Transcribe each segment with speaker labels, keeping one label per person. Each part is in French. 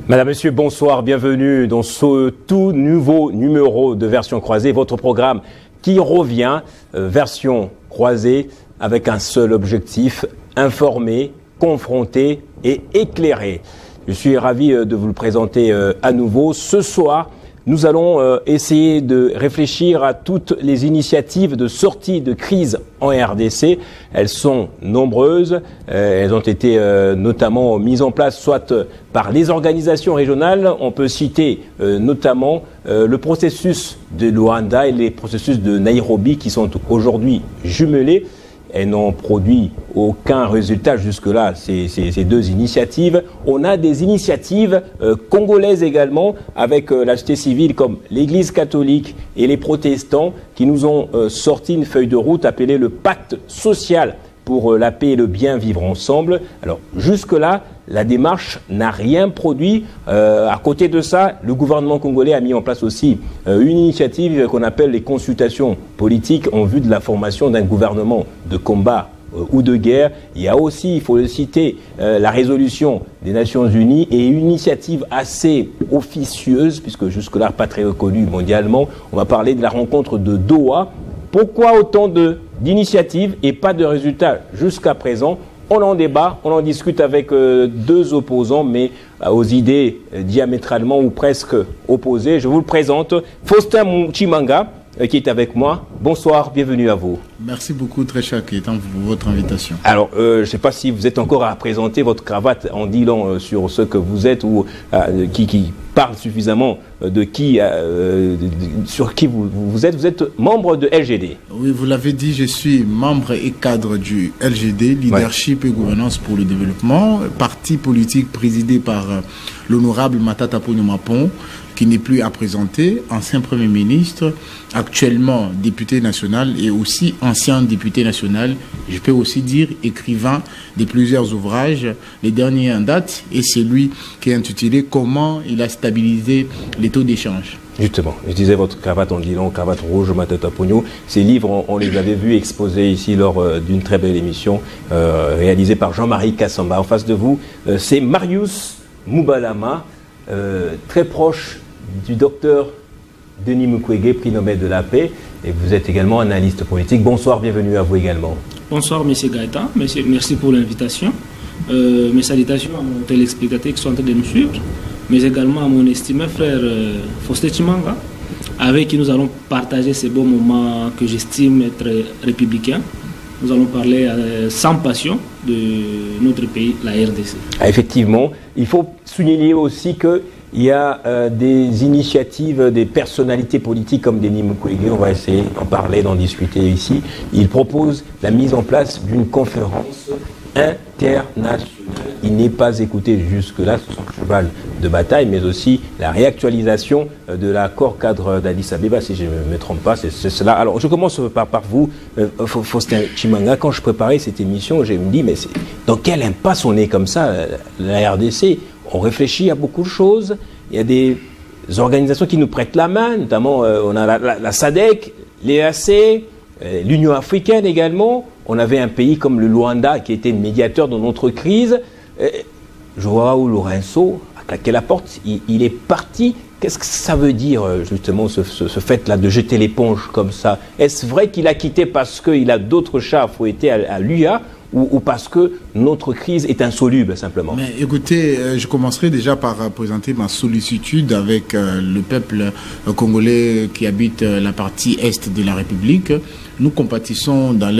Speaker 1: Madame, Monsieur, bonsoir, bienvenue dans ce tout nouveau numéro de Version Croisée, votre programme qui revient, Version Croisée, avec un seul objectif, informer, confronter et éclairer. Je suis ravi de vous le présenter à nouveau. Ce soir, nous allons essayer de réfléchir à toutes les initiatives de sortie de crise en RDC. Elles sont nombreuses. Elles ont été notamment mises en place soit par les organisations régionales. On peut citer notamment le processus de Luanda et les processus de Nairobi qui sont aujourd'hui jumelés. Elles n'ont produit aucun résultat jusque-là, ces deux initiatives. On a des initiatives congolaises également, avec la société civile comme l'Église catholique et les protestants, qui nous ont sorti une feuille de route appelée le pacte social pour la paix et le bien vivre ensemble. Alors jusque-là, la démarche n'a rien produit. À côté de ça, le gouvernement congolais a mis en place aussi une initiative qu'on appelle les consultations politiques en vue de la formation d'un gouvernement de combat ou de guerre. Il y a aussi, il faut le citer, la résolution des Nations Unies et une initiative assez officieuse, puisque jusque-là pas très reconnue mondialement. On va parler de la rencontre de Doha. Pourquoi autant d'initiatives et pas de résultats jusqu'à présent? On en débat, on en discute avec deux opposants, mais aux idées diamétralement ou presque opposées. Je vous le présente, Faustin Chimanga, qui est avec moi. Bonsoir, bienvenue à vous.
Speaker 2: Merci beaucoup, très cher Kétan, pour votre invitation.
Speaker 1: Alors, je ne sais pas si vous êtes encore à présenter votre cravate en disant sur ce que vous êtes ou qui parle suffisamment de qui, sur qui vous êtes. Vous êtes membre de LGD.
Speaker 2: Oui, vous l'avez dit, je suis membre et cadre du LGD, Leadership et Gouvernance pour le Développement, parti politique présidé par l'honorable Matata Ponyo-Mapon, qui n'est plus à présenter, ancien Premier ministre, actuellement député national et aussi ancien député national, je peux aussi dire écrivain de plusieurs ouvrages. Les derniers en date et c'est lui qui est intitulé « Comment il a stabilisé les taux d'échange ».
Speaker 1: Justement, je disais votre cravate en disant cravate rouge, Matata Ponyo. Ces livres, on les avait vus exposés ici lors d'une très belle émission réalisée par Jean-Marie Kassamba. En face de vous, c'est Marius Moubalama, très proche du docteur Denis Mukwege, prix Nobel de la paix, et vous êtes également analyste politique. Bonsoir, bienvenue à vous également.
Speaker 3: Bonsoir, M. Gaëtan, merci pour l'invitation. Mes salutations à mon téléspectateur qui sont en train de nous suivre, mais également à mon estimé frère Faustin Chimanga, avec qui nous allons partager ces beaux moments que j'estime être républicains. Nous allons parler sans passion de notre pays, la RDC.
Speaker 1: Ah, effectivement, il faut souligner aussi que il y a des initiatives, des personnalités politiques comme Denis Mukwege, on va essayer d'en parler, d'en discuter ici. Il propose la mise en place d'une conférence internationale. Il n'est pas écouté jusque-là, c'est son cheval de bataille, mais aussi la réactualisation de l'accord cadre d'Addis Abeba, si je ne me trompe pas, c'est cela. Alors, je commence par vous, Faustin Chimanga. Quand je préparais cette émission, je me dis, mais dans quelle impasse on est comme ça, la RDC? On réfléchit à beaucoup de choses. Il y a des organisations qui nous prêtent la main, notamment on a la SADC, l'EAC, l'Union africaine également. On avait un pays comme le Luanda qui était médiateur dans notre crise. Joao Lourenço a claqué la porte, il est parti. Qu'est-ce que ça veut dire justement ce fait-là de jeter l'éponge comme ça? Est-ce vrai qu'il a quitté parce qu'il a d'autres chats à fouetter à l'UA ou parce que notre crise est insoluble, simplement?
Speaker 2: Mais écoutez, je commencerai déjà par présenter ma sollicitude avec le peuple congolais qui habite la partie est de la République. Nous compatissons dans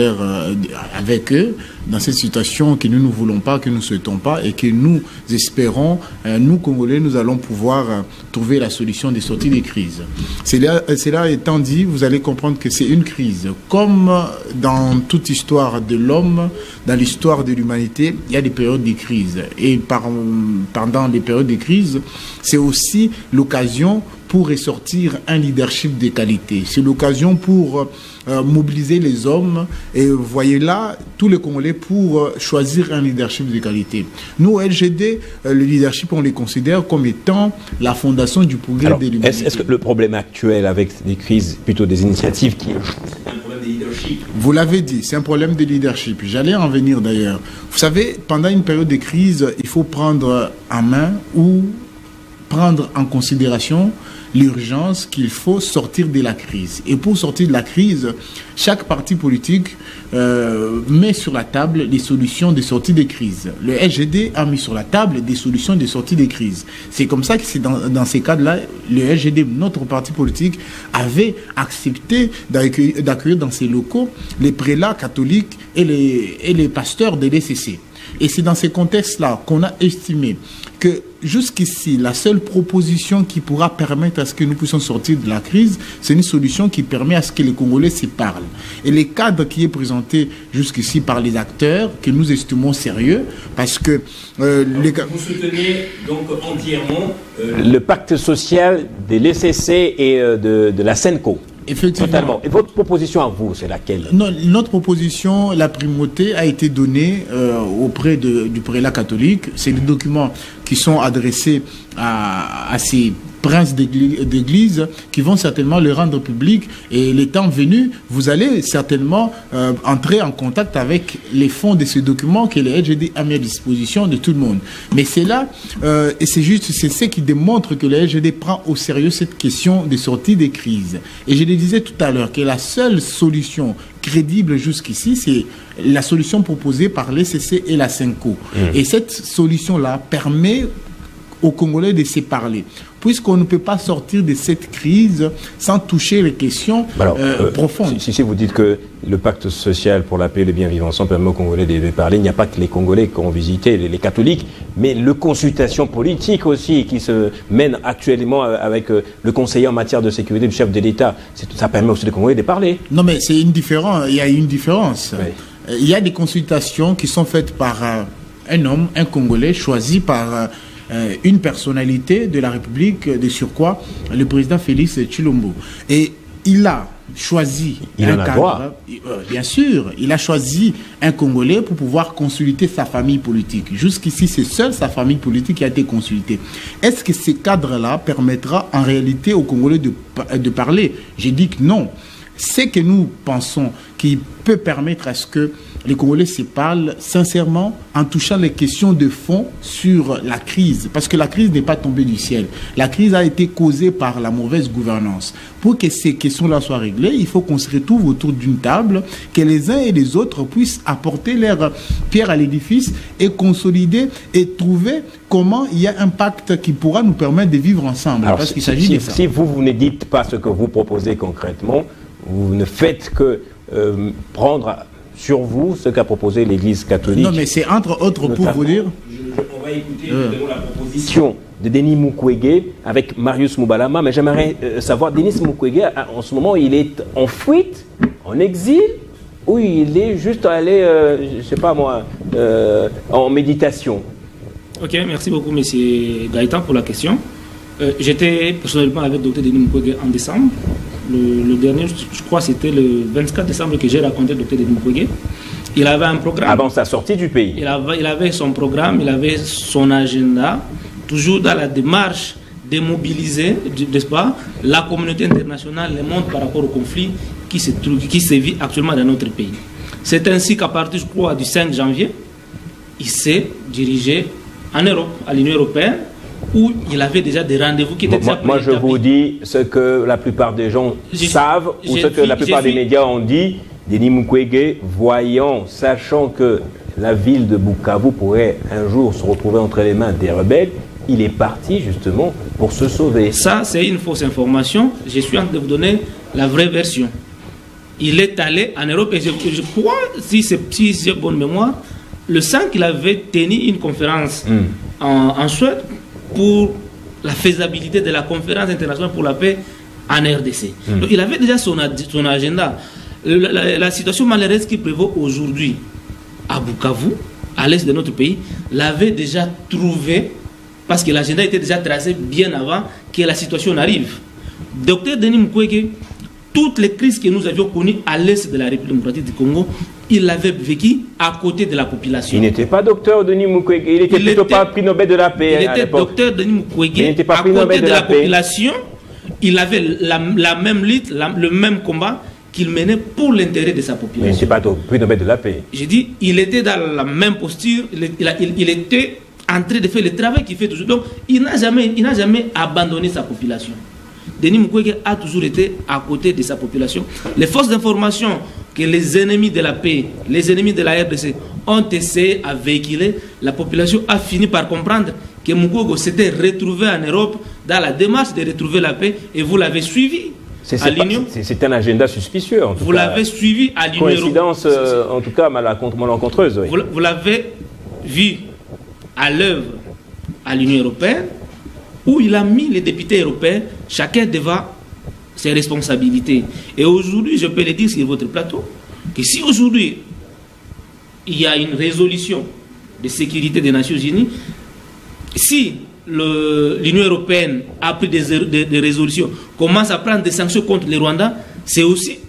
Speaker 2: avec eux dans cette situation que nous ne voulons pas, que nous ne souhaitons pas et que nous espérons, nous Congolais, nous allons pouvoir trouver la solution des sorties des crises. Cela étant dit, vous allez comprendre que c'est une crise. Comme dans toute histoire de l'homme, dans l'histoire de l'humanité, il y a des périodes de crise. Et pendant les périodes de crise, c'est aussi l'occasion pour ressortir un leadership de qualité. C'est l'occasion pour mobiliser les hommes et voyez là tous les Congolais pour choisir un leadership de qualité. Nous, LGD, le leadership, on les considère comme étant la fondation du progrès de l'humanité.
Speaker 1: Est-ce que le problème actuel avec des crises, plutôt des initiatives qui c'est un problème de leadership?
Speaker 2: Vous l'avez dit, c'est un problème de leadership. J'allais en venir d'ailleurs. Vous savez, pendant une période de crise, il faut prendre en main ou prendre en considération l'urgence qu'il faut sortir de la crise. Et pour sortir de la crise, chaque parti politique met sur la table des solutions de sortie de crise. Le SGD a mis sur la table des solutions de sortie de crise. C'est comme ça que c'est dans ces cadres-là, le SGD, notre parti politique, avait accepté d'accueillir dans ses locaux les prélats catholiques et les pasteurs de l'ECC. Et c'est dans ces contextes-là qu'on a estimé que jusqu'ici, la seule proposition qui pourra permettre à ce que nous puissions sortir de la crise, c'est une solution qui permet à ce que les Congolais se parlent. Et le cadre qui est présenté jusqu'ici par les acteurs, que nous estimons sérieux, parce que...
Speaker 1: Vous soutenez donc entièrement le pacte social de l'ECC et de la SENCO.
Speaker 2: Effectivement.
Speaker 1: Totalement. Et votre proposition à vous, c'est laquelle?
Speaker 2: Non, notre proposition, la primauté a été donnée auprès du prélat catholique. C'est des documents qui sont adressés à ces princes d'église qui vont certainement le rendre public, et le temps venu, vous allez certainement entrer en contact avec les fonds de ces documents que le SGD a mis à disposition de tout le monde. Mais c'est là, et c'est ce qui démontre que le SGD prend au sérieux cette question de sortie des crises. Et je le disais tout à l'heure que la seule solution crédible jusqu'ici, c'est la solution proposée par l'ECC et la SENCO. Et cette solution-là permet aux Congolais de se parler, puisqu'on ne peut pas sortir de cette crise sans toucher les questions profondes.
Speaker 1: Si vous dites que le pacte social pour la paix et le bien vivre ensemble permet aux Congolais de parler, il n'y a pas que les Congolais qui ont visité, les catholiques, mais le consultation politique aussi qui se mène actuellement avec le conseiller en matière de sécurité du chef de l'État, ça permet aussi aux Congolais de parler.
Speaker 2: Non, mais c'est indifférent, il y a une différence. Oui. Il y a des consultations qui sont faites par un homme, un Congolais, choisi par... une personnalité de la République, de surcroît, le président Félix Tshilombo. Et il a choisi un cadre, bien sûr, il a choisi un Congolais pour pouvoir consulter sa famille politique. Jusqu'ici, c'est seule sa famille politique qui a été consultée. Est-ce que ce cadre-là permettra en réalité aux Congolais de parler? J'ai dit que non. Ce que nous pensons qui peut permettre à ce que les Congolais se parlent sincèrement en touchant les questions de fond sur la crise. Parce que la crise n'est pas tombée du ciel. La crise a été causée par la mauvaise gouvernance. Pour que ces questions-là soient réglées, il faut qu'on se retrouve autour d'une table, que les uns et les autres puissent apporter leur pierre à l'édifice et consolider et trouver comment il y a un pacte qui pourra nous permettre de vivre ensemble.
Speaker 1: Alors,
Speaker 2: parce qu'il s'agit de ça.
Speaker 1: Si vous ne dites pas ce que vous proposez concrètement, vous ne faites que prendre sur vous ce qu'a proposé l'Église catholique.
Speaker 2: Non, mais c'est entre autres pour vous dire...
Speaker 1: On va écouter la proposition de Denis Mukwege avec Marius Moubalama, mais j'aimerais savoir, Denis Mukwege, en ce moment, il est en fuite, en exil, ou il est juste allé, je ne sais pas moi, en méditation?
Speaker 3: Ok, merci beaucoup, M. Gaëtan, pour la question. J'étais personnellement avec Dr Denis Mukwege en décembre. Le dernier, je crois, c'était le 24 décembre que j'ai rencontré Dr Denis Mukwege. Il avait un programme.
Speaker 1: Avant sa sortie du pays.
Speaker 3: Il avait son programme, il avait son agenda, toujours dans la démarche de mobiliser, n'est-ce pas, la communauté internationale, le monde par rapport au conflit qui se vit actuellement dans notre pays. C'est ainsi qu'à partir, je crois, du 5 janvier, il s'est dirigé en Europe, à l'Union européenne, où il avait déjà des rendez-vous qui étaient déjà
Speaker 1: Moi, je vous dis ce que la plupart des gens savent, ou ce que la plupart des médias ont dit. Denis Mukwege, voyant, sachant que la ville de Bukavu pourrait un jour se retrouver entre les mains des rebelles, il est parti justement pour se sauver.
Speaker 3: Ça, c'est une fausse information. Je suis en train de vous donner la vraie version. Il est allé en Europe et je crois, si j'ai bonne mémoire, le 5, il avait tenu une conférence en Suède pour la faisabilité de la conférence internationale pour la paix en RDC. Donc, il avait déjà son agenda. La situation malheureuse qui prévaut aujourd'hui à Bukavu, à l'est de notre pays, l'avait déjà trouvé parce que l'agenda était déjà tracé bien avant que la situation n'arrive. Docteur Denis Mukwege, toutes les crises que nous avions connues à l'est de la République démocratique du Congo, il l'avait vécu à côté de la population.
Speaker 1: Il n'était pas docteur Denis Mukwege, il était plutôt pas prix Nobel de la paix.
Speaker 3: Il était docteur Denis Mukwege, à côté de la population, il avait la même lutte, le même combat qu'il menait pour l'intérêt de sa population.
Speaker 1: Mais il n'était pas prix Nobel de la paix.
Speaker 3: J'ai dit, il était dans la même posture, il était en train de faire le travail qu'il fait toujours. Donc, il n'a jamais abandonné sa population. Denis Mukwege a toujours été à côté de sa population. Les forces d'information que les ennemis de la paix, les ennemis de la RDC ont essayé à véhiculer, la population a fini par comprendre que Mukwege s'était retrouvé en Europe dans la démarche de retrouver la paix et vous l'avez suivi.
Speaker 1: C'est un agenda suspicieux, en tout cas.
Speaker 3: Vous l'avez suivi à l'Union européenne.
Speaker 1: Coïncidence, en tout cas, malencontreuse. Oui.
Speaker 3: Vous l'avez vu à l'œuvre à l'Union européenne, où il a mis les députés européens, chacun devant ses responsabilités. Et aujourd'hui, je peux le dire sur votre plateau, que si aujourd'hui, il y a une résolution de sécurité des Nations Unies, si l'Union européenne a pris des résolutions, commence à prendre des sanctions contre le Rwanda, c'est aussi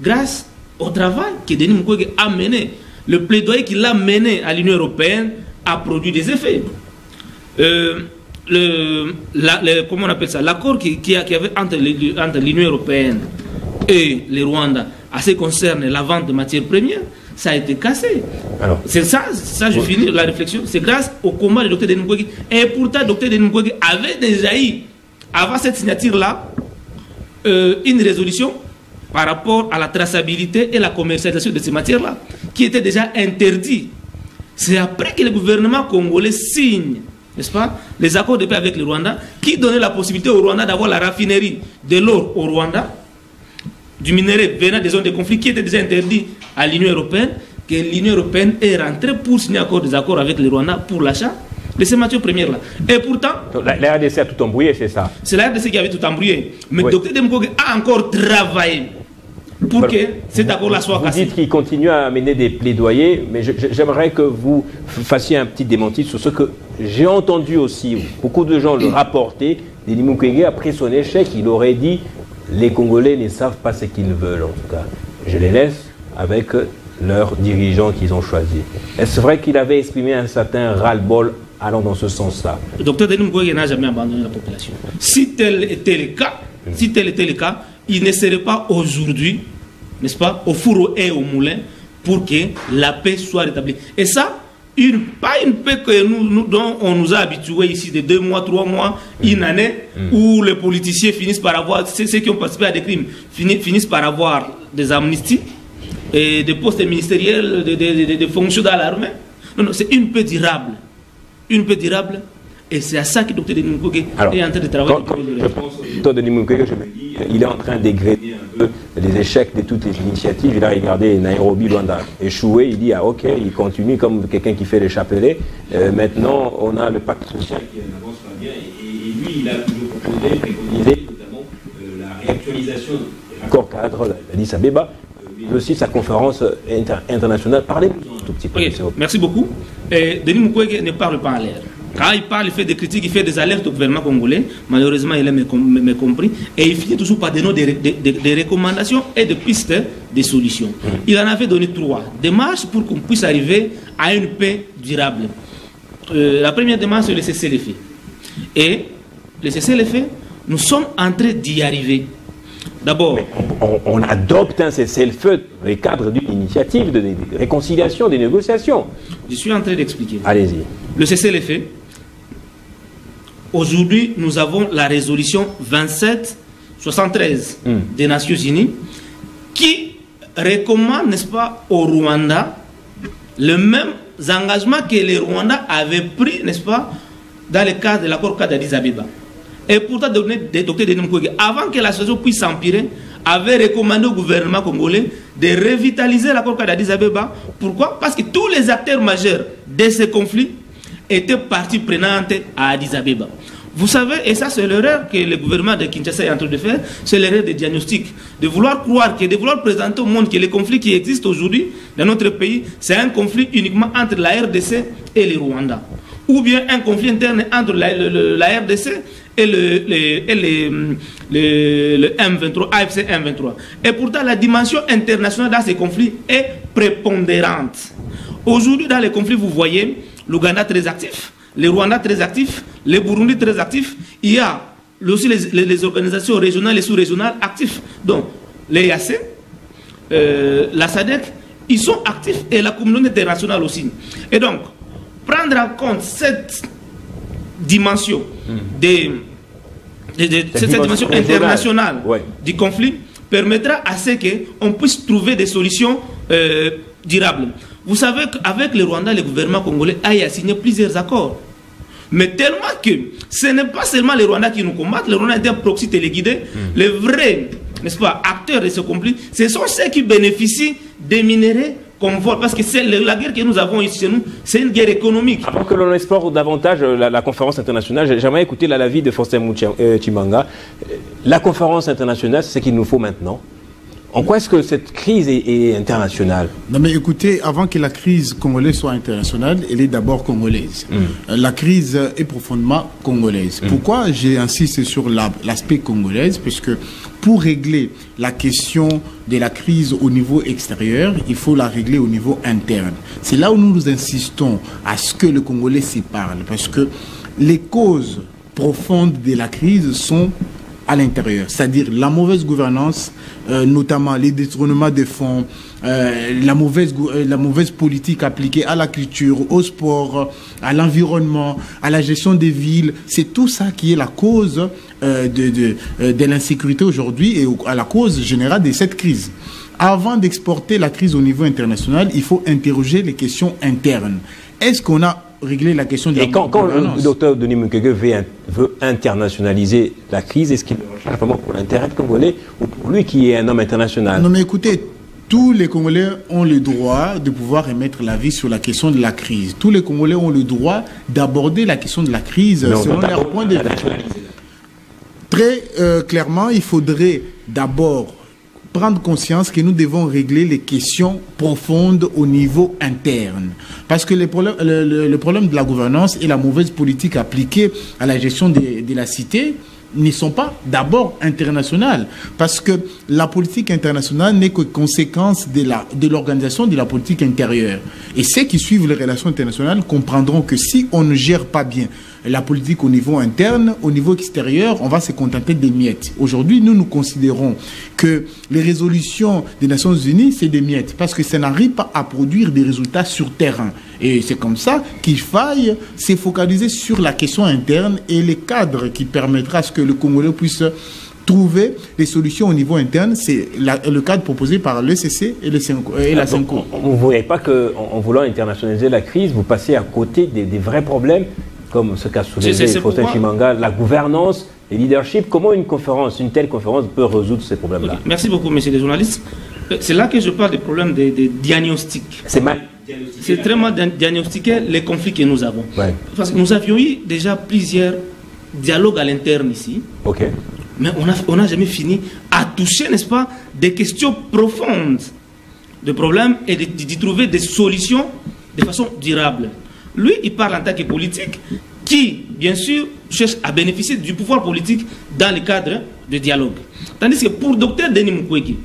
Speaker 3: grâce au travail que Denis Mukwege a mené. Le plaidoyer qu'il a mené à l'Union européenne a produit des effets. Comment on appelle ça, l'accord qu'il y avait entre l'Union européenne et le Rwanda à ce qui concerne la vente de matières premières, ça a été cassé. C'est ça, je finis la réflexion. C'est grâce au combat du docteur Denis Mukwege. Et pourtant, le docteur Denis Mukwege avait déjà eu, avant cette signature-là, une résolution par rapport à la traçabilité et la commercialisation de ces matières-là, qui était déjà interdite. C'est après que le gouvernement congolais signe, n'est-ce pas, les accords de paix avec le Rwanda, qui donnait la possibilité au Rwanda d'avoir la raffinerie de l'or au Rwanda, du minerai venant des zones de conflit qui était déjà interdit à l'Union européenne, que l'Union européenne est rentrée pour signer des accords avec le Rwanda pour l'achat de ces matières premières-là. Et pourtant...
Speaker 1: La RDC a tout embrouillé, c'est ça? C'est
Speaker 3: la RDC qui avait tout embrouillé. Mais le docteur Denis Mukwege a encore travaillé pour que cet accord-là soit cassé.
Speaker 1: Vous dites qu'il continue à mener des plaidoyers, mais j'aimerais que vous fassiez un petit démenti sur ce que j'ai entendu aussi. Beaucoup de gens le rapportaient. Denis Mukwege, après son échec, il aurait dit « Les Congolais ne savent pas ce qu'ils veulent, en tout cas. Je les laisse avec leurs dirigeants qu'ils ont choisis. » Est-ce vrai qu'il avait exprimé un certain ras-le-bol allant dans ce sens-là?
Speaker 3: Le docteur Denis Mukwege n'a jamais abandonné la population. Si tel était le cas, il ne serait pas aujourd'hui, n'est-ce pas, au four et au moulin pour que la paix soit rétablie. Et ça, pas une paix dont on nous a habitués ici de 2 mois, 3 mois, une année, où les politiciens finissent par avoir, ceux qui ont participé à des crimes, finissent par avoir des amnisties et des postes ministériels, des fonctions dans l'armée. Non, c'est une paix durable. Une paix durable. Et c'est à ça que le docteur Denis Mukwege est en train de travailler.
Speaker 1: Quand je pense au docteur Denis Mukwege, je me dis, il est en train d'égrener un peu les échecs de toutes les initiatives. Il a regardé Nairobi, Luanda échoué. Il dit, ah ok, il continue comme quelqu'un qui fait le chapelet. Maintenant, on a le pacte social qui n'avance pas bien. Et lui, il a toujours proposé, préconisé notamment la réactualisation de l'accord cadre d'Addis Abeba, mais aussi sa conférence internationale. Parlez-nous un tout petit peu.
Speaker 3: Okay. Merci beaucoup. Denis Mukwege ne parle pas en l'air. Quand il parle, il fait des critiques, il fait des alertes au gouvernement congolais. Malheureusement, il a mécompris. Et il finit toujours par donner des recommandations et des pistes de solutions. Il en avait donné 3 démarches pour qu'on puisse arriver à une paix durable. La première démarche, c'est le cessez-le-feu. Et le cessez-le-feu, nous sommes en train d'y arriver. D'abord,
Speaker 1: on adopte un cessez-le-feu dans le cadre d'une initiative de réconciliation, des négociations.
Speaker 3: Je suis en train d'expliquer.
Speaker 1: Allez-y.
Speaker 3: Le cessez-le-feu. Aujourd'hui, nous avons la résolution 2773 des Nations Unies qui recommande, n'est-ce pas, au Rwanda les mêmes engagements que le Rwanda avait pris, n'est-ce pas, dans le cadre de l'accord cadre d'Addis Abeba. Et pourtant, le docteur Denis Mukwege, avant que la situation puisse s'empirer, avait recommandé au gouvernement congolais de revitaliser l'accord cadre d'Addis Abeba. Pourquoi? Parce que tous les acteurs majeurs de ce conflit étaient partie prenante à Addis Abeba. Vous savez, et ça c'est l'erreur que le gouvernement de Kinshasa est en train de faire, c'est l'erreur de diagnostic, de vouloir croire, de vouloir présenter au monde que les conflits qui existent aujourd'hui dans notre pays, c'est un conflit uniquement entre la RDC et le Rwanda. Ou bien un conflit interne entre la RDC et le M23, AFC M23. Et pourtant, la dimension internationale dans ces conflits est prépondérante. Aujourd'hui, dans les conflits, vous voyez l'Ouganda très actif, le Rwanda très actif, le Burundi très actif. Il y a aussi les organisations régionales et sous-régionales actives. Donc, les EAC, la SADC, ils sont actifs et la communauté internationale aussi. Et donc, prendre en compte cette dimension cette dimension internationale du conflit permettra à ce qu'on puisse trouver des solutions durables. Vous savez qu'avec le Rwanda, le gouvernement congolais a signé plusieurs accords. Mais tellement que ce n'est pas seulement les Rwandais qui nous combattent, le Rwanda est un proxy téléguidé. Les vrais, n'est-ce pas, acteurs de ce conflit, ce sont ceux qui bénéficient des minéraux qu'on vole. Parce que la guerre que nous avons ici chez nous, c'est une guerre économique.
Speaker 1: Avant que l'on explore davantage la conférence internationale, j'aimerais écouter l'avis de Faustin Tshimanga. La conférence internationale, c'est ce qu'il nous faut maintenant. En quoi est-ce que cette crise est internationale? Non
Speaker 2: mais écoutez, avant que la crise congolaise soit internationale, elle est d'abord congolaise. La crise est profondément congolaise. Pourquoi j'insiste sur l'aspect congolaise? Parce que pour régler la question de la crise au niveau extérieur, il faut la régler au niveau interne. C'est là où nous insistons à ce que le Congolais s'y parle. Parce que les causes profondes de la crise sont à l'intérieur, c'est-à-dire la mauvaise gouvernance, notamment les détournements de fonds, la mauvaise politique appliquée à la culture, au sport, à l'environnement, à la gestion des villes. C'est tout ça qui est la cause de l'insécurité aujourd'hui et à la cause générale de cette crise. Avant d'exporter la crise au niveau international, il faut interroger les questions internes. Est-ce qu'on a régler la question de la gouvernance.
Speaker 1: Quand le docteur Denis Mukwege veut internationaliser la crise, est-ce qu'il le recherche vraiment pour l'intérêt congolais ou pour lui qui est un homme international?
Speaker 2: Non mais écoutez, tous les Congolais ont le droit de pouvoir émettre l'avis sur la question de la crise. Tous les Congolais ont le droit d'aborder la question de la crise selon leur point de vue. Très clairement, il faudrait d'abord prendre conscience que nous devons régler les questions profondes au niveau interne. Parce que le problème de la gouvernance et la mauvaise politique appliquée à la gestion de la cité ne sont pas d'abord internationales. Parce que la politique internationale n'est que conséquence de l'organisation de la politique intérieure. Et ceux qui suivent les relations internationales comprendront que si on ne gère pas bien la politique au niveau interne, au niveau extérieur, on va se contenter des miettes. Aujourd'hui, nous considérons que les résolutions des Nations Unies, c'est des miettes, parce que ça n'arrive pas à produire des résultats sur terrain. Et c'est comme ça qu'il faille se focaliser sur la question interne et les cadres qui permettra à ce que le Congolais puisse trouver des solutions au niveau interne. C'est le cadre proposé par l'ECC et la CENCO.
Speaker 1: Vous ne voyez pas qu'en voulant internationaliser la crise, vous passez à côté des vrais problèmes, comme ce qu'a soulevé Faustin Tshimanga, la gouvernance, le leadership. Comment une telle conférence peut résoudre ces problèmes-là?
Speaker 3: Okay. Merci beaucoup, messieurs les journalistes. C'est là que je parle des problèmes de diagnostic.
Speaker 1: C'est mal.
Speaker 3: C'est très mal diagnostiquer les conflits que nous avons. Ouais. Parce que nous avions eu déjà plusieurs dialogues à l'interne ici.
Speaker 1: Okay.
Speaker 3: Mais on n'a jamais fini à toucher, n'est-ce pas, des questions profondes de problèmes et d'y trouver des solutions de façon durable. Lui, il parle en tant que politique qui, bien sûr, cherche à bénéficier du pouvoir politique dans le cadre de dialogue. Tandis que pour Dr Denis Mukwege,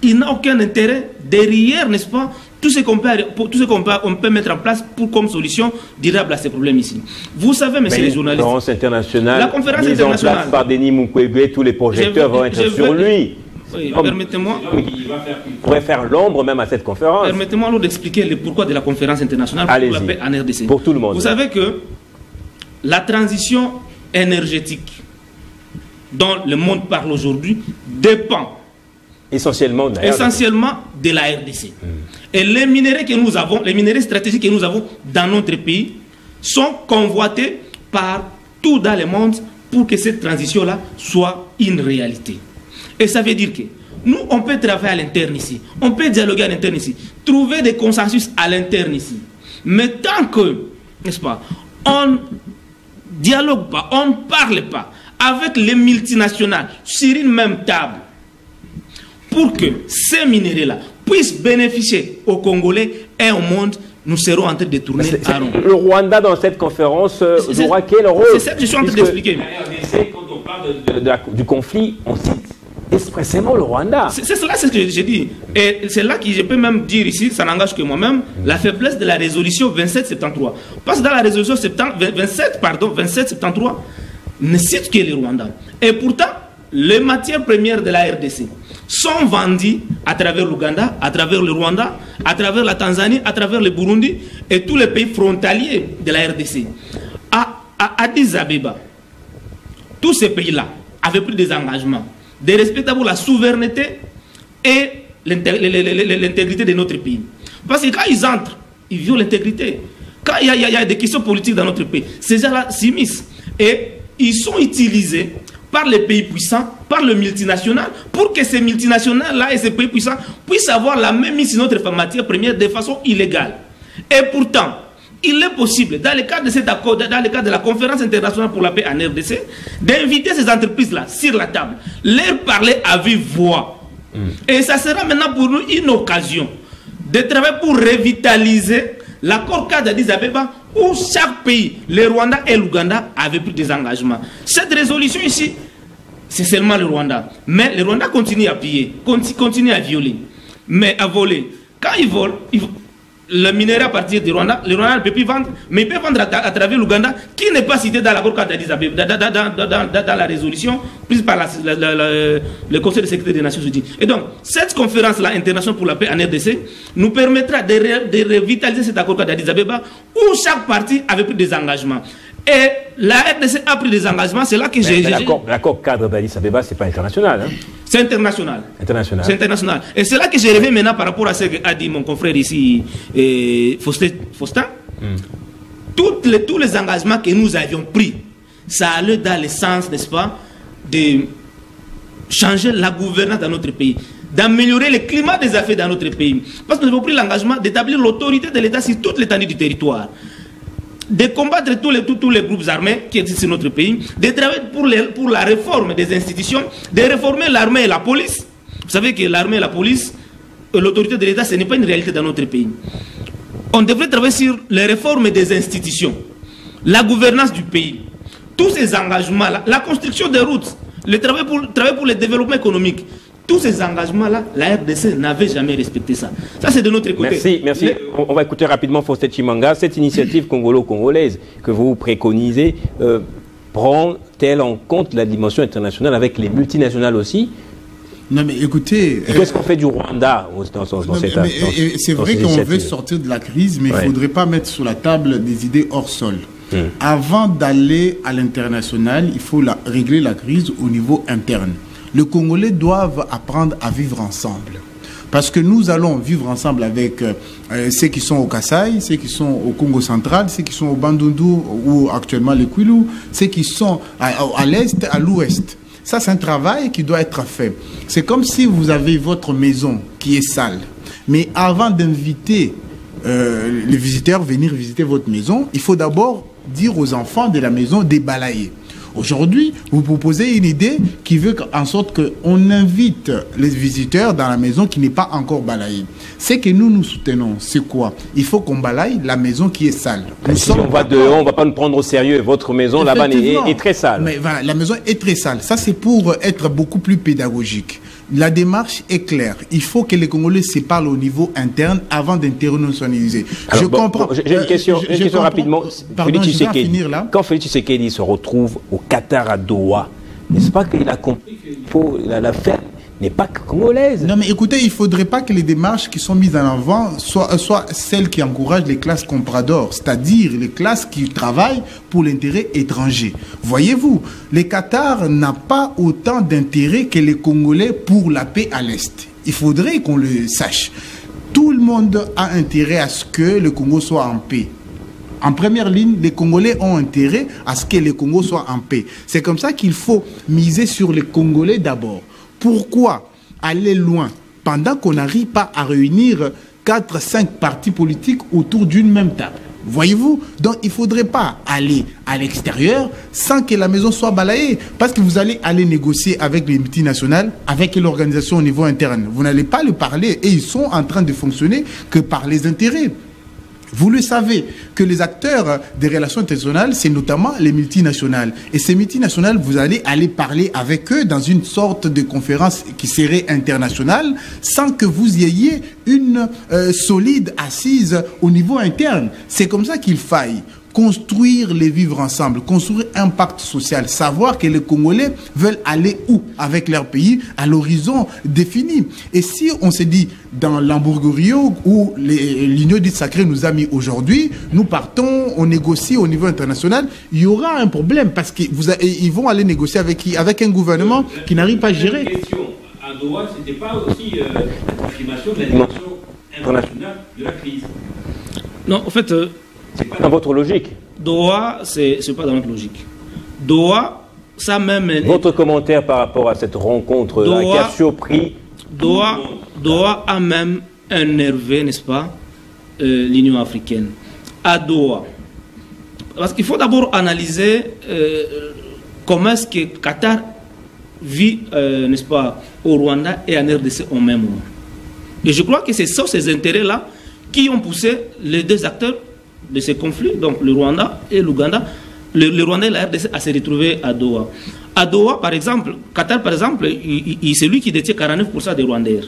Speaker 3: il n'a aucun intérêt derrière, n'est-ce pas, tout ce qu'on peut mettre en place comme solution durable à ces problèmes ici. Vous savez, messieurs les journalistes,
Speaker 1: la conférence internationale en place par Denis Mukwege, tous les projecteurs vont être sur lui.
Speaker 3: Oui, permettez-moi.
Speaker 1: Il pourrait faire l'ombre même à cette conférence.
Speaker 3: Permettez-moi d'expliquer le pourquoi de la conférence internationale pour la paix en RDC.
Speaker 1: Pour tout le monde.
Speaker 3: Vous savez que la transition énergétique dont le monde parle aujourd'hui dépend
Speaker 1: essentiellement
Speaker 3: de la RDC. Et les minéraux que nous avons, les minéraux stratégiques que nous avons dans notre pays sont convoités par tout dans le monde pour que cette transition-là soit une réalité. Et ça veut dire que nous, on peut travailler à l'interne ici, on peut dialoguer à l'interne ici, trouver des consensus à l'interne ici. Mais tant que, n'est-ce pas, on dialogue pas, on ne parle pas avec les multinationales sur une même table pour que ces minéraux-là puissent bénéficier aux Congolais et au monde, nous serons en train de tourner à rond.
Speaker 1: Le Rwanda, dans cette conférence, aura quel rôle?
Speaker 3: C'est ça que je suis en train d'expliquer.
Speaker 1: Quand on parle du conflit, on cite expressément le Rwanda.
Speaker 3: C'est cela ce que j'ai dit. Et c'est là que je peux même dire ici, ça n'engage que moi-même, la faiblesse de la résolution 2773. Parce que dans la résolution 2773, ne cite que le Rwanda. Et pourtant, les matières premières de la RDC sont vendues à travers l'Ouganda, à travers le Rwanda, à travers la Tanzanie, à travers le Burundi et tous les pays frontaliers de la RDC. À Addis Abeba, tous ces pays-là avaient pris des engagements de respecter la souveraineté et l'intégrité de notre pays. Parce que quand ils entrent, ils violent l'intégrité. Quand il y a des questions politiques dans notre pays, ces gens-là s'immiscent. Et ils sont utilisés par les pays puissants, par le multinational, pour que ces multinationales-là et ces pays puissants puissent avoir la même mise sur notre matière première de façon illégale. Et pourtant, il est possible, dans le cadre de cet accord, dans le cadre de la conférence internationale pour la paix en RDC, d'inviter ces entreprises-là sur la table, leur parler à vive voix. Et ça sera maintenant pour nous une occasion de travailler pour revitaliser l'accord cadre d'Addis Abeba où chaque pays, le Rwanda et l'Ouganda, avaient pris des engagements. Cette résolution ici, c'est seulement le Rwanda. Mais le Rwanda continue à piller, continue à violer, mais à voler. Quand ils volent, le minerai à partir du Rwanda, le Rwanda ne peut plus vendre, mais il peut vendre à travers l'Ouganda, qui n'est pas cité dans l'accord cadre d'Addis Abeba, dans la résolution prise par le Conseil de sécurité des Nations Unies. Et donc, cette conférence-là, internationale pour la paix en RDC, nous permettra de revitaliser cet accord cadre d'Addis Abeba, où chaque partie avait pris des engagements. Et la RDC a pris des engagements, c'est là que j'ai...
Speaker 1: L'accord cadre d'Addis Abeba, ce n'est pas international. Hein?
Speaker 3: C'est international.
Speaker 1: C'est
Speaker 3: international. Et c'est là que je reviens maintenant par rapport à ce qu'a dit mon confrère ici, Faustin. Tous les engagements que nous avions pris, ça allait dans le sens, n'est-ce pas, de changer la gouvernance dans notre pays, d'améliorer le climat des affaires dans notre pays. Parce que nous avons pris l'engagement d'établir l'autorité de l'État sur toute l'étendue du territoire, de combattre tous les groupes armés qui existent sur notre pays, de travailler pour la réforme des institutions, de réformer l'armée et la police. Vous savez que l'armée et la police, l'autorité de l'État, ce n'est pas une réalité dans notre pays. On devrait travailler sur les réformes des institutions, la gouvernance du pays, tous ces engagements-là, la construction des routes, le travail pour le développement économique. Tous ces engagements-là, la RDC n'avait jamais respecté ça. Ça, c'est de notre côté.
Speaker 1: Merci. On va écouter rapidement Faustin Tshimanga. Cette initiative congolo-congolaise que vous préconisez prend-elle en compte la dimension internationale avec les multinationales aussi?
Speaker 2: Non, mais écoutez...
Speaker 1: Qu'est-ce qu'on fait du Rwanda dans cette
Speaker 2: C'est vrai qu'on veut sortir de la crise, mais il ne faudrait pas mettre sur la table des idées hors sol. Avant d'aller à l'international, il faut régler la crise au niveau interne. Les Congolais doivent apprendre à vivre ensemble. Parce que nous allons vivre ensemble avec ceux qui sont au Kasaï, ceux qui sont au Congo central, ceux qui sont au Bandundu ou actuellement les Kwilu, ceux qui sont à l'est, à l'ouest. Ça, c'est un travail qui doit être fait. C'est comme si vous avez votre maison qui est sale. Mais avant d'inviter les visiteurs à venir visiter votre maison, il faut d'abord dire aux enfants de la maison de balayer. Aujourd'hui, vous proposez une idée qui veut en sorte qu'on invite les visiteurs dans la maison qui n'est pas encore balayée. Ce que nous soutenons, c'est quoi? Il faut qu'on balaye la maison qui est sale.
Speaker 1: Si on va dehors, on ne va pas nous prendre au sérieux. Votre maison là-bas est très sale.
Speaker 2: Mais voilà, la maison est très sale. Ça, c'est pour être beaucoup plus pédagogique. La démarche est claire. Il faut que les Congolais se parlent au niveau interne avant d'internationaliser. Je comprends.
Speaker 1: J'ai une question rapidement.
Speaker 2: Pardon, je vais finir là.
Speaker 1: Quand Félix Tshisekedi se retrouve au Qatar à Doha, n'est-ce pas qu'il a compris que la fête n'est pas congolaise?
Speaker 2: Non, mais écoutez, il ne faudrait pas que les démarches qui sont mises en avant soient celles qui encouragent les classes compradores, c'est-à-dire les classes qui travaillent pour l'intérêt étranger. Voyez-vous, le Qatar n'a pas autant d'intérêt que les Congolais pour la paix à l'Est. Il faudrait qu'on le sache. Tout le monde a intérêt à ce que le Congo soit en paix. En première ligne, les Congolais ont intérêt à ce que le Congo soit en paix. C'est comme ça qu'il faut miser sur les Congolais d'abord. Pourquoi aller loin pendant qu'on n'arrive pas à réunir 4-5 partis politiques autour d'une même table? Voyez-vous? Donc il ne faudrait pas aller à l'extérieur sans que la maison soit balayée. Parce que vous allez aller négocier avec les multinationales, avec l'organisation au niveau interne. Vous n'allez pas le parler et ils sont en train de fonctionner que par les intérêts. Vous le savez que les acteurs des relations internationales, c'est notamment les multinationales. Et ces multinationales, vous allez parler avec eux dans une sorte de conférence qui serait internationale sans que vous ayez une solide assise au niveau interne. C'est comme ça qu'il faille construire les vivre ensemble, construire un pacte social, savoir que les Congolais veulent aller où avec leur pays à l'horizon défini. Et si on se dit dans l'Hamburgerio où l'Union dite sacrée nous a mis aujourd'hui, nous partons, on négocie au niveau international, il y aura un problème parce qu'ils vont aller négocier avec qui? Avec un gouvernement qui n'arrive pas à gérer.
Speaker 1: À Doha, ce n'était pas aussi la confirmation de la dimension internationale de la crise.
Speaker 3: Non, en fait...
Speaker 1: c'est pas dans votre logique.
Speaker 3: Doha, c'est pas dans notre logique. Doha, ça même...
Speaker 1: Votre commentaire par rapport à cette rencontre qui a surpris...
Speaker 3: Doha a même énervé, n'est-ce pas, l'Union africaine. À Doha. Parce qu'il faut d'abord analyser comment est-ce que Qatar vit, n'est-ce pas, au Rwanda et en RDC au même moment. Et je crois que ce sont ces intérêts-là qui ont poussé les deux acteurs de ces conflits, donc le Rwanda et l'Ouganda, le Rwanda et la RDC, à se retrouver à Doha. À Doha, par exemple, Qatar, par exemple, c'est lui qui détient 49% des Rwandais.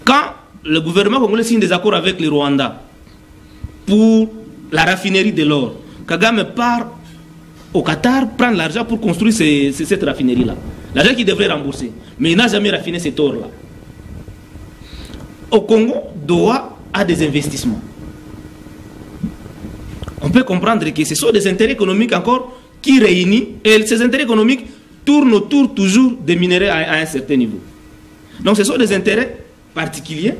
Speaker 3: Quand le gouvernement congolais signe des accords avec le Rwanda pour la raffinerie de l'or, Kagame part au Qatar prendre l'argent pour construire cette raffinerie-là. L'argent qu'il devrait rembourser. Mais il n'a jamais raffiné cet or-là. Au Congo, Doha a des investissements. On peut comprendre que ce sont des intérêts économiques encore qui réunissent, et ces intérêts économiques tournent autour toujours des minéraux à un certain niveau. Donc ce sont des intérêts particuliers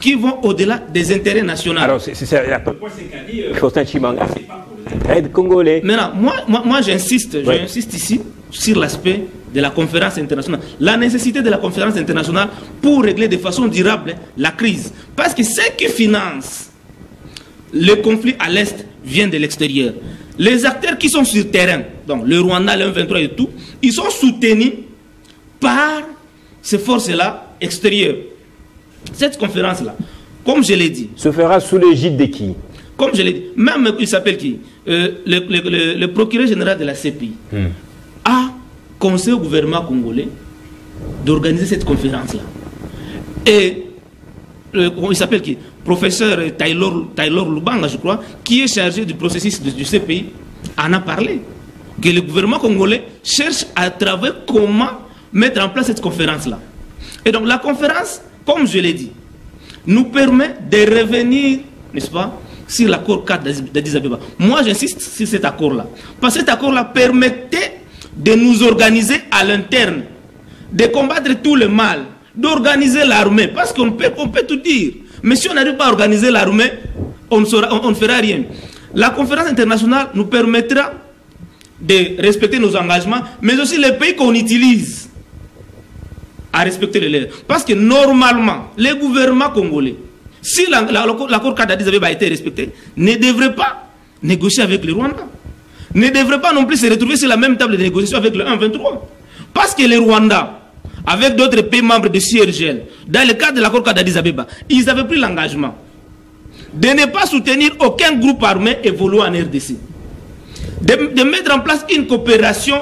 Speaker 3: qui vont au-delà des intérêts nationaux.
Speaker 1: Alors c'est à peu près ce qu'a dit Faustin Tshimanga, c'est pas pour les intérêts congolais.
Speaker 3: Maintenant, moi j'insiste ici sur l'aspect de la conférence internationale. La nécessité de la conférence internationale pour régler de façon durable la crise. Parce que ce qui finance le conflit à l'Est vient de l'extérieur. Les acteurs qui sont sur le terrain, donc le Rwanda, le M23 et tout, ils sont soutenus par ces forces-là extérieures. Cette conférence-là, comme je l'ai dit...
Speaker 1: se fera sous l'égide de qui?
Speaker 3: Comme je l'ai dit, même il s'appelle qui? Le procureur général de la CPI a conseillé au gouvernement congolais d'organiser cette conférence-là. Et il s'appelle qui? Professeur Taylor Lubanga, je crois, qui est chargé du processus du CPI, en a parlé. Que le gouvernement congolais cherche à travailler comment mettre en place cette conférence-là. Et donc la conférence, comme je l'ai dit, nous permet de revenir, n'est-ce pas, sur l'accord 4 d'Addis Abeba. Moi, j'insiste sur cet accord-là. Parce que cet accord-là permettait de nous organiser à l'interne, de combattre tout le mal, d'organiser l'armée. Parce qu'on peut tout dire. Mais si on n'arrive pas à organiser l'armée, on ne fera rien. La conférence internationale nous permettra de respecter nos engagements, mais aussi les pays qu'on utilise à respecter les leurs. Parce que normalement, les gouvernements congolais, si l'accord cadre d'Addis Abeba a été respecté, ne devraient pas négocier avec le Rwanda. Ne devraient pas non plus se retrouver sur la même table de négociation avec le 1-23. Parce que le Rwanda, avec d'autres pays membres de CIRGL, dans le cadre de l'accord cadre d'Addis Abeba, ils avaient pris l'engagement de ne pas soutenir aucun groupe armé évoluant en RDC. De mettre en place une coopération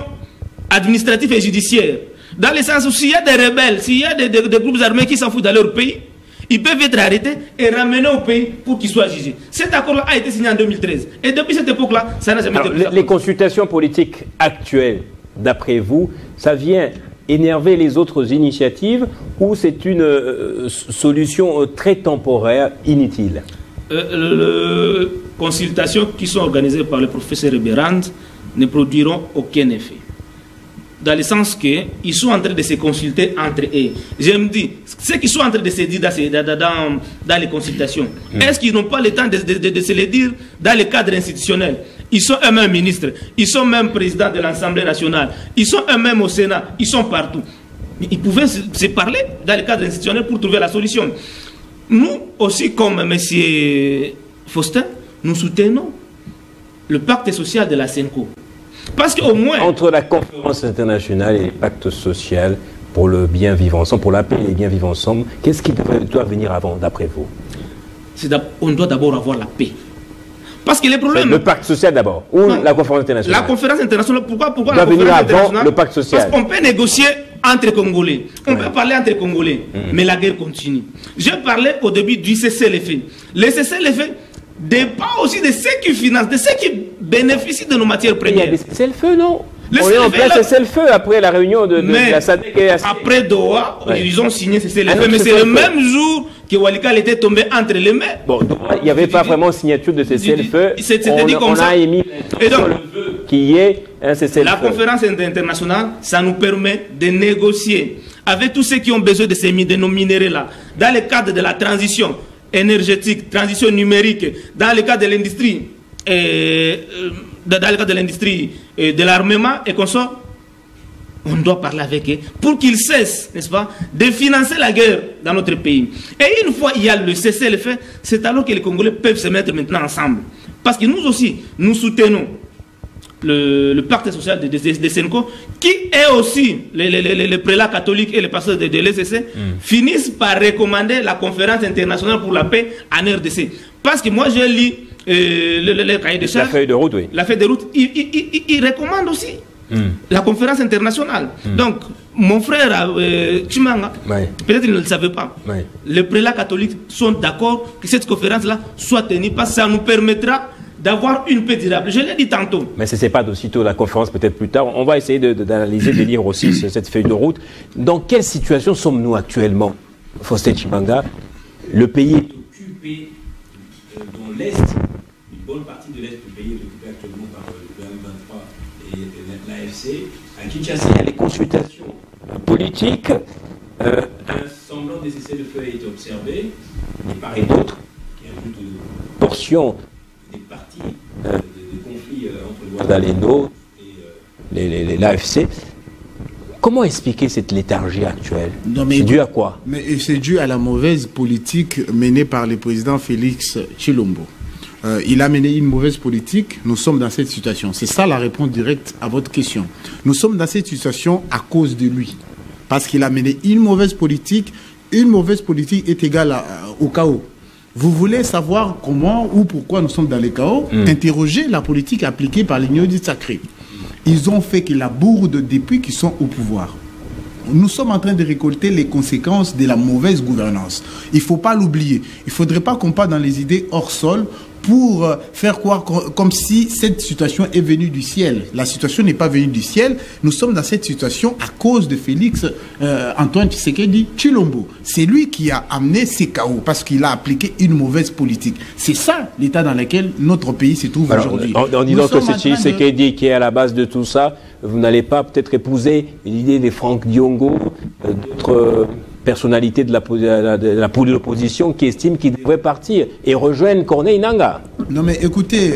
Speaker 3: administrative et judiciaire. Dans le sens où s'il y a des rebelles, s'il y a des groupes armés qui s'en foutent dans leur pays, ils peuvent être arrêtés et ramenés au pays pour qu'ils soient jugés. Cet accord-là a été signé en 2013. Et depuis cette époque-là, ça n'a jamais été fait.
Speaker 1: Les consultations politiques actuelles, d'après vous, ça vient énerver les autres initiatives ou c'est une solution très temporaire, inutile?
Speaker 3: Les consultations qui sont organisées par le professeur Berand ne produiront aucun effet. Dans le sens qu'ils sont en train de se consulter entre eux. Je me dis, ceux qui sont en train de se dire dans les consultations, est-ce qu'ils n'ont pas le temps de se le dire dans le cadre institutionnel? Ils sont eux-mêmes ministres, ils sont même présidents de l'Assemblée nationale, ils sont eux-mêmes au Sénat, ils sont partout. Mais ils pouvaient se parler dans le cadre institutionnel pour trouver la solution. Nous aussi, comme M. Faustin, nous soutenons le pacte social de la CENCO. Parce qu'au moins... Entre la conférence internationale et le pacte social pour le bien vivre ensemble, pour la paix et le bien vivre ensemble, qu'est-ce qui doit venir avant, d'après vous? On doit d'abord avoir la paix. Parce que les problèmes... Le pacte social d'abord, ou non, la conférence internationale? La conférence internationale, pourquoi la conférence internationale? Le pacte social. Parce qu'on peut négocier entre Congolais, on peut parler entre Congolais, mais la guerre continue. J'ai parlé au début du cessez-le-feu. Le cessez-le-feu dépend aussi de ceux qui financent, de ceux qui bénéficient de nos matières premières.
Speaker 1: C'est le feu, non?
Speaker 3: On
Speaker 1: est en plein cessez-le-feu après la réunion de la SADC.
Speaker 3: Après Doha, ils ont signé cessez-le-feu, mais c'est le même jour que Walikale était tombé entre les mains.
Speaker 1: Bon, il n'y avait pas vraiment signature de cessez-le-feu. On a émis
Speaker 3: et donc,
Speaker 1: qu'il y ait un cessez-le-feu.
Speaker 3: La conférence internationale, ça nous permet de négocier avec tous ceux qui ont besoin de nos minéraux-là, dans le cadre de la transition énergétique, transition numérique, dans le cadre de l'industrie, dans le cadre de l'industrie de l'armement et qu'on soit, on doit parler avec eux pour qu'ils cessent, n'est-ce pas, de financer la guerre dans notre pays. Et une fois il y a le cessez-le-feu, c'est alors que les Congolais peuvent se mettre maintenant ensemble. Parce que nous aussi, nous soutenons le pacte social de Senko, qui est aussi les prélats catholiques et les pasteurs de l'ECC, finissent par recommander la conférence internationale pour la paix en RDC. Parce que moi, j'ai lu le cahier de charges.
Speaker 1: La feuille de route, oui.
Speaker 3: La feuille de route, il recommande aussi la conférence internationale. Donc, mon frère Chimanga, peut-être il ne le savait pas, les prélats catholiques sont d'accord que cette conférence-là soit tenue parce que ça nous permettra d'avoir une paix durable. Je l'ai dit tantôt.
Speaker 1: Mais ce n'est pas aussitôt la conférence, peut-être plus tard. On va essayer d'analyser, de lire aussi cette feuille de route. Dans quelle situation sommes-nous actuellement, Faustin Chimanga? Le pays est occupé dans l'Est, une bonne partie de l'Est du pays est occupée actuellement par le M23 et l'AFC. À Kinshasa, il y a les consultations politiques. Un semblant de cessez-le-feu a été observé, et part et d'autre, qui ajoute une portion des parties de conflits entre Ouadalendo et l'AFC. Comment expliquer cette léthargie actuelle? C'est dû à quoi?
Speaker 2: Mais c'est dû à la mauvaise politique menée par le président Félix Tshilombo. Il a mené une mauvaise politique, nous sommes dans cette situation. C'est ça la réponse directe à votre question. Nous sommes dans cette situation à cause de lui. Parce qu'il a mené une mauvaise politique est égale au chaos. Vous voulez savoir comment ou pourquoi nous sommes dans le chaos? Interrogez la politique appliquée par l'Union du Sacré. Ils ont fait que la bourde depuis qu'ils sont au pouvoir. Nous sommes en train de récolter les conséquences de la mauvaise gouvernance. Il ne faut pas l'oublier. Il ne faudrait pas qu'on parte dans les idées hors sol pour faire croire comme si cette situation est venue du ciel. La situation n'est pas venue du ciel. Nous sommes dans cette situation à cause de Félix Antoine Tshisekedi Tshilombo. C'est lui qui a amené ces chaos parce qu'il a appliqué une mauvaise politique. C'est ça l'état dans lequel notre pays se trouve aujourd'hui.
Speaker 1: En disant que c'est Tshisekedi qui est à la base de tout ça, vous n'allez pas peut-être épouser l'idée des Franck Diongo, d'autres personnalités de l'opposition qui estiment qu'il devrait partir et rejoindre Corneille Nangaa.
Speaker 2: Non mais écoutez,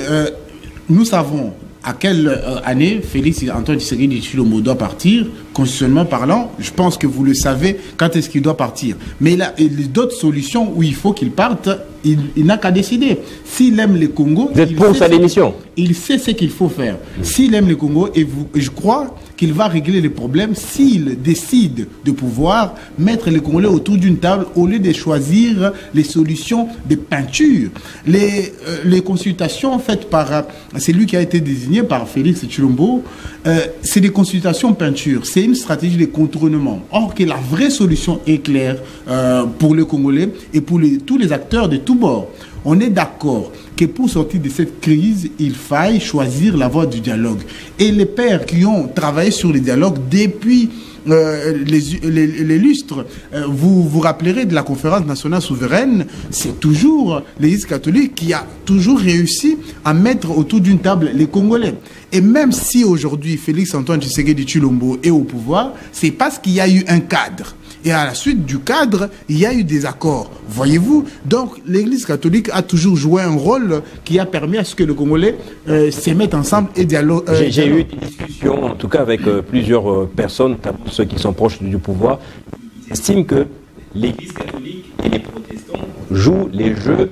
Speaker 2: nous savons à quelle année Félix Antoine Tshisekedi Tshilombo doit partir, constitutionnellement parlant. Je pense que vous le savez quand est-ce qu'il doit partir. Mais il a d'autres solutions où il faut qu'il parte. Il n'a qu'à décider. S'il aime le Congo,
Speaker 1: vous êtes pour sa démission?
Speaker 2: Il sait ce qu'il faut faire. S'il aime le Congo, et je crois qu'il va régler les problèmes s'il décide de pouvoir mettre les Congolais autour d'une table au lieu de choisir les solutions de peinture. Les consultations faites par celui qui a été désigné par Félix Tshilombo, c'est des consultations peinture. C'est une stratégie de contournement. Or que la vraie solution est claire pour les Congolais et pour tous les acteurs de tous bords. On est d'accord que pour sortir de cette crise, il faille choisir la voie du dialogue. Et les pères qui ont travaillé sur le dialogue depuis les lustres, vous vous rappellerez de la conférence nationale souveraine, c'est toujours l'Église catholique qui a toujours réussi à mettre autour d'une table les Congolais. Et même si aujourd'hui Félix Antoine Tshisekedi Tshilombo est au pouvoir, c'est parce qu'il y a eu un cadre. Et à la suite du cadre, il y a eu des accords. Voyez-vous? Donc, l'Église catholique a toujours joué un rôle qui a permis à ce que les Congolais se mettent ensemble et dialoguent.
Speaker 1: J'ai eu des discussions, en tout cas avec plusieurs personnes, ceux qui sont proches du pouvoir. Ils estiment que l'Église catholique et les protestants jouent les jeux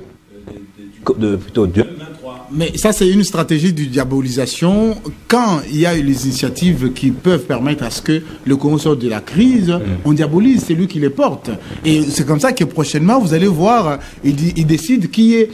Speaker 1: plutôt de 23
Speaker 2: mais ça, c'est une stratégie de diabolisation. Quand il y a les initiatives qui peuvent permettre à ce que le Congo sorte de la crise, on diabolise celui qui les porte. Et c'est comme ça que prochainement, vous allez voir, ils décident qui est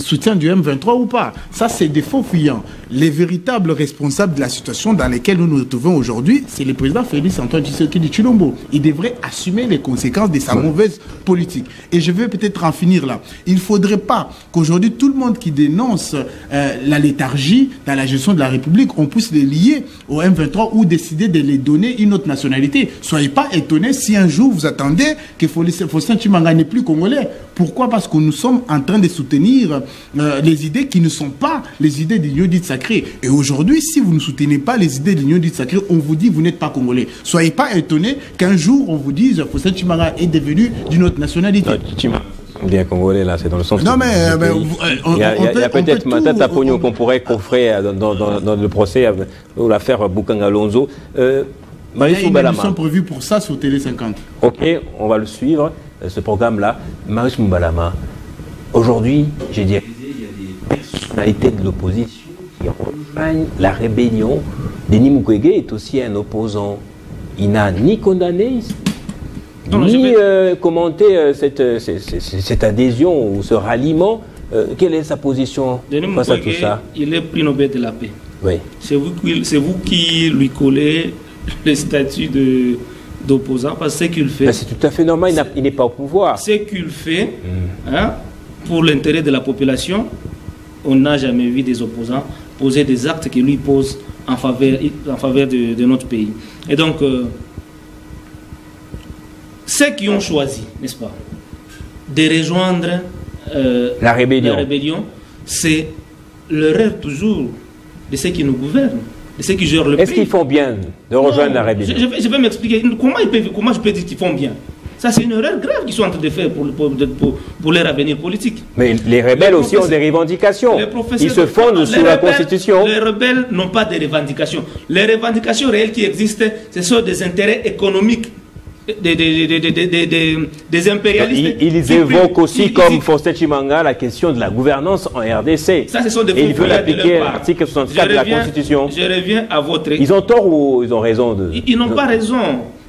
Speaker 2: soutien du M23 ou pas. Ça, c'est des faux fuyants. Les véritables responsables de la situation dans laquelle nous nous retrouvons aujourd'hui, c'est le président Félix Antoine Tshisekedi Tshilombo. Il devrait assumer les conséquences de sa mauvaise politique. Et je vais peut-être en finir là. Il ne faudrait pas qu'aujourd'hui, tout le monde qui dénonce la léthargie dans la gestion de la République, on puisse les lier au M23 ou décider de les donner une autre nationalité. Soyez pas étonnés si un jour vous attendez que Faustin Tshimanga n'est plus congolais. Pourquoi? Parce que nous sommes en train de soutenir les idées qui ne sont pas les idées de l'Union dite sacrée. Et aujourd'hui, si vous ne soutenez pas les idées de l'Union dite sacrée, on vous dit vous n'êtes pas congolais. Soyez pas étonnés qu'un jour on vous dise Faustin Tshimanga est devenu d'une autre nationalité.
Speaker 1: Bien congolais là, c'est dans le sens.
Speaker 2: Non mais
Speaker 1: il y a peut-être Matata Pogno qu'on pourrait coffrer dans le procès ou l'affaire Bukanga Lonzo.
Speaker 2: Il y a une émission prévue pour ça sur Télé 50.
Speaker 1: Ok, on va le suivre, ce programme-là. Marius Moubalama, aujourd'hui, j'ai dit, il y a des personnalités de l'opposition qui rejoignent la rébellion. Denis Mukwege est aussi un opposant. Il n'a ni condamné, ni commenter cette adhésion ou ce ralliement. Quelle est sa position face à tout ça?
Speaker 3: Il est prix Nobel de la paix.
Speaker 1: Oui.
Speaker 3: C'est vous qui lui collez le statut d'opposant, parce que ce qu'il fait...
Speaker 1: C'est tout à fait normal, il n'est pas au pouvoir.
Speaker 3: Ce qu'il fait, pour l'intérêt de la population, on n'a jamais vu des opposants poser des actes qui lui posent en faveur de notre pays. Et donc... ceux qui ont choisi, n'est-ce pas, de rejoindre
Speaker 1: la rébellion,
Speaker 3: c'est le rêve toujours de ceux qui nous gouvernent, de ceux qui gèrent le pays.
Speaker 1: Est-ce qu'ils font bien de rejoindre la rébellion?
Speaker 3: Je vais m'expliquer. Comment je peux dire qu'ils font bien? Ça, c'est une erreur grave qu'ils sont en train de faire pour leur avenir politique.
Speaker 1: Mais les rebelles aussi ont des revendications. Ils se fondent sur la Constitution.
Speaker 3: Les rebelles n'ont pas de revendications. Les revendications réelles qui existent, ce sont des intérêts économiques. Des impérialistes.
Speaker 1: Ils évoquent aussi, comme Faustin Tshimanga, la question de la gouvernance en RDC.
Speaker 3: Ça, ce sont des
Speaker 1: et ils veulent appliquer l'article 64 de la Constitution.
Speaker 3: Je reviens à votre...
Speaker 1: Ils ont tort ou ils ont raison
Speaker 3: Ils n'ont pas raison.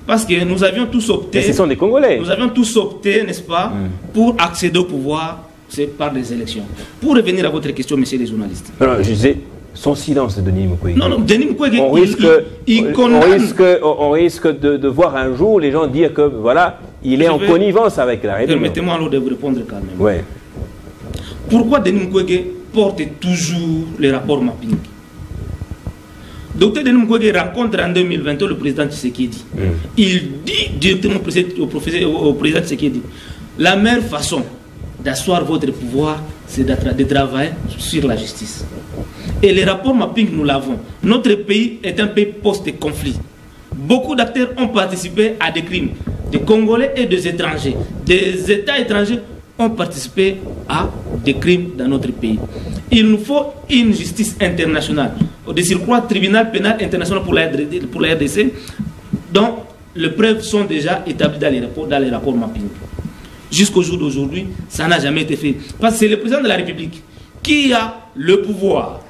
Speaker 3: Parce que nous avions tous opté...
Speaker 1: Mais ce sont des Congolais.
Speaker 3: Nous avions tous opté, n'est-ce pas, pour accéder au pouvoir, c'est par des élections. Pour revenir à votre question, messieurs les journalistes.
Speaker 1: Non, je disais... Son silence de Denis Mukwege.
Speaker 3: Non, Denis Mukwege,
Speaker 1: on risque de voir un jour les gens dire que voilà, il est en connivence avec la rébellion.
Speaker 3: Permettez-moi alors de vous répondre quand même.
Speaker 1: Ouais.
Speaker 3: Pourquoi Denis Mukwege porte toujours les rapports mapping? Docteur Denis Mukwege rencontre en 2020 le président Tshisekedi. Il dit directement au président Tshisekedi, la meilleure façon d'asseoir votre pouvoir, c'est de travailler sur la justice. Et les rapports mapping, nous l'avons. Notre pays est un pays post-conflit. Beaucoup d'acteurs ont participé à des crimes, des Congolais et des étrangers. Des États étrangers ont participé à des crimes dans notre pays. Il nous faut une justice internationale. De surcroît, tribunal pénal international pour la RDC, dont les preuves sont déjà établies dans les rapports mapping. Jusqu'au jour d'aujourd'hui, ça n'a jamais été fait. Parce que c'est le président de la République qui a le pouvoir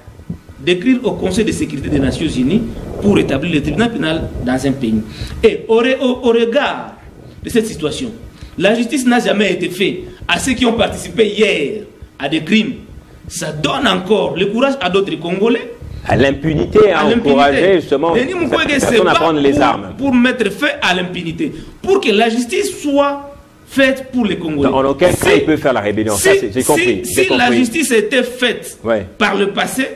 Speaker 3: d'écrire au Conseil de sécurité des Nations Unies pour établir le tribunal pénal dans un pays. Et au regard de cette situation, la justice n'a jamais été faite à ceux qui ont participé hier à des crimes. Ça donne encore le courage à d'autres Congolais.
Speaker 1: À l'impunité, à encourager justement personne à prendre les armes.
Speaker 3: Pour mettre fin à l'impunité. Pour que la justice soit faite pour les Congolais.
Speaker 1: En aucun cas, il peut faire la rébellion. J'ai compris.
Speaker 3: Si la justice était faite par le passé,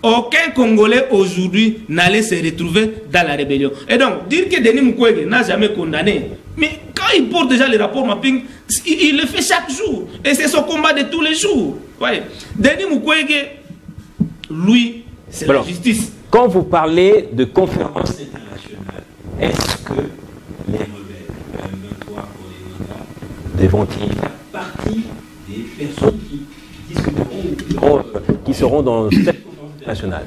Speaker 3: aucun Congolais aujourd'hui n'allait se retrouver dans la rébellion. Et donc, dire que Denis Mukwege n'a jamais condamné, mais quand il porte déjà les rapports mapping, il le fait chaque jour. Et c'est son combat de tous les jours. Ouais. Denis Mukwege, lui, c'est la justice.
Speaker 1: Quand vous parlez de conférence internationale, est-ce que les rebelles, devront-ils faire partie des personnes qui seront dans cette conférence internationale?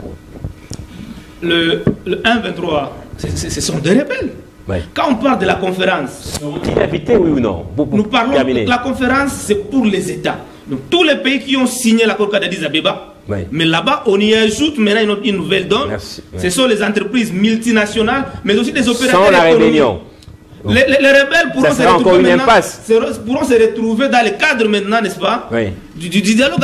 Speaker 3: Le 1-23, ce sont des rebelles. Ouais. Quand on parle de la conférence,
Speaker 1: sont-ils invités, oui ou non?
Speaker 3: Nous parlons de la conférence, c'est pour les États. Donc tous les pays qui ont signé l'accord d'Addis Abeba, mais là-bas on y ajoute maintenant une nouvelle donne. Ce sont les entreprises multinationales, mais aussi des opérateurs
Speaker 1: sans la rébellion.
Speaker 3: Les rebelles pourront
Speaker 1: se
Speaker 3: retrouver dans le cadre maintenant, n'est-ce pas, du dialogue.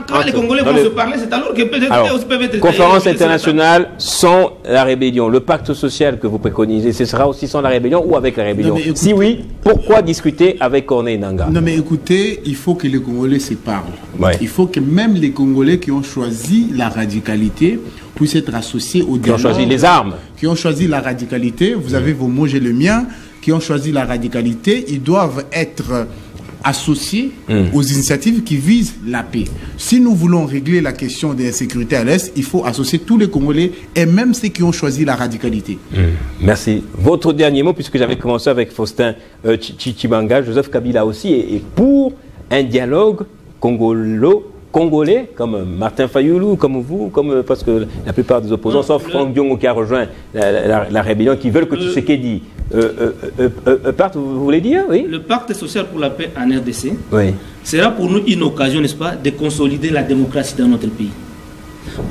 Speaker 3: Quand les Congolais vont se parler, c'est alors que peut-être peuvent être...
Speaker 1: Conférence internationale sans la rébellion. Le pacte social que vous préconisez, ce sera aussi sans la rébellion ou avec la rébellion? Non, écoutez, si oui, pourquoi discuter avec Corneille Nangaa?
Speaker 2: Non mais écoutez, il faut que les Congolais se parlent. Il faut que même les Congolais qui ont choisi la radicalité puissent être associés au dialogue.
Speaker 1: Qui ont choisi les armes.
Speaker 2: Qui ont choisi la radicalité. Vous avez vos mots, j'ai le mien. Qui ont choisi la radicalité, ils doivent être associés aux initiatives qui visent la paix. Si nous voulons régler la question de la sécurité à l'Est, il faut associer tous les Congolais et même ceux qui ont choisi la radicalité.
Speaker 1: Merci. Votre dernier mot, puisque j'avais commencé avec Faustin Tshimanga, Joseph Kabila aussi est pour un dialogue congolais, comme Martin Fayoulou, comme vous, parce que la plupart des opposants, sauf Franck Diongo qui a rejoint la rébellion, qui veulent que Tshisekedi pacte, vous voulez dire, oui? Le
Speaker 3: pacte social pour la paix en RDC sera pour nous une occasion, n'est-ce pas, de consolider la démocratie dans notre pays.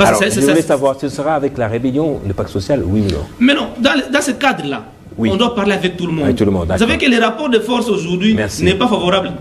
Speaker 1: Alors, je voulais savoir, ce sera avec la rébellion, le pacte social, oui ou non?
Speaker 3: Mais non, dans ce cadre-là, on doit parler avec tout le monde. Vous savez que les rapports de force aujourd'hui n'est pas favorable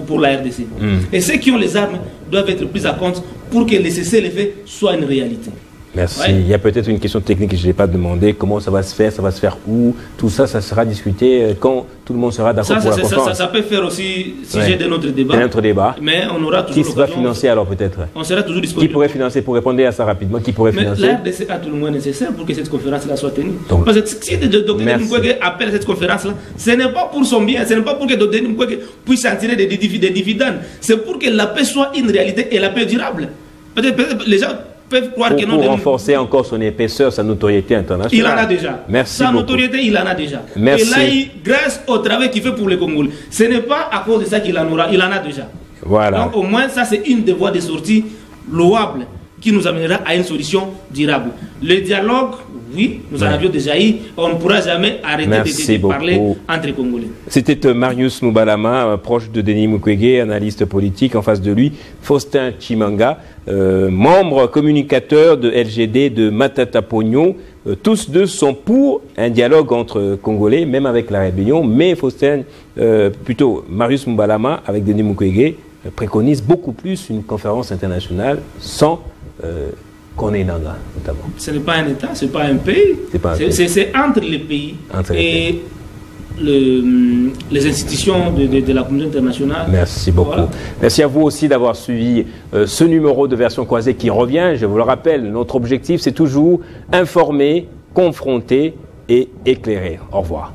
Speaker 3: pour la RDC. Et ceux qui ont les armes doivent être pris à compte pour que les cessez-le-feu soit une réalité.
Speaker 1: Merci. Il y a peut-être une question technique que je n'ai pas demandé. Comment ça va se faire où? Tout ça, ça sera discuté quand tout le monde sera d'accord pour la conférence.
Speaker 3: Ça peut faire aussi sujet de notre débat.
Speaker 1: De notre débat.
Speaker 3: Mais on aura toujours...
Speaker 1: Qui va financer alors peut-être?
Speaker 3: On sera toujours disponible.
Speaker 1: Qui pourrait financer, pour répondre à ça rapidement, qui pourrait financer?
Speaker 3: La RDC a tout le moins nécessaire pour que cette conférence-là soit tenue. Parce que si le docteur Mukwege appelle cette conférence-là, ce n'est pas pour son bien, ce n'est pas pour que le docteur Mukwege puisse en tirer des dividendes. C'est pour que la paix soit une réalité et la paix durable. Peut-être les gens...
Speaker 1: Pour renforcer encore son épaisseur, sa notoriété internationale.
Speaker 3: Il en a déjà.
Speaker 1: Merci
Speaker 3: sa notoriété, il en a déjà.
Speaker 1: Merci.
Speaker 3: Et là, grâce au travail qu'il fait pour les Congolais, ce n'est pas à cause de ça qu'il en aura, il en a déjà.
Speaker 1: Voilà.
Speaker 3: Donc au moins, ça c'est une des voies de sortie louable qui nous amènera à une solution durable. Le dialogue, oui, nous en avions déjà eu, on ne pourra jamais arrêter de parler entre Congolais.
Speaker 1: C'était Marius Mubalama, proche de Denis Mukwege, analyste politique. En face de lui, Faustin Tshimanga, membre communicateur de LGD de Matata Pogno. Tous deux sont pour un dialogue entre Congolais, même avec la rébellion, mais plutôt Marius Mubalama, avec Denis Mukwege, préconise beaucoup plus une conférence internationale sans Corneille Nangaa, notamment.
Speaker 3: Ce n'est pas un État, ce n'est pas un pays. C'est entre les pays et les institutions de la communauté internationale.
Speaker 1: Merci beaucoup. Voilà. Merci à vous aussi d'avoir suivi ce numéro de Version Croisée qui revient. Je vous le rappelle, notre objectif, c'est toujours informer, confronter et éclairer. Au revoir.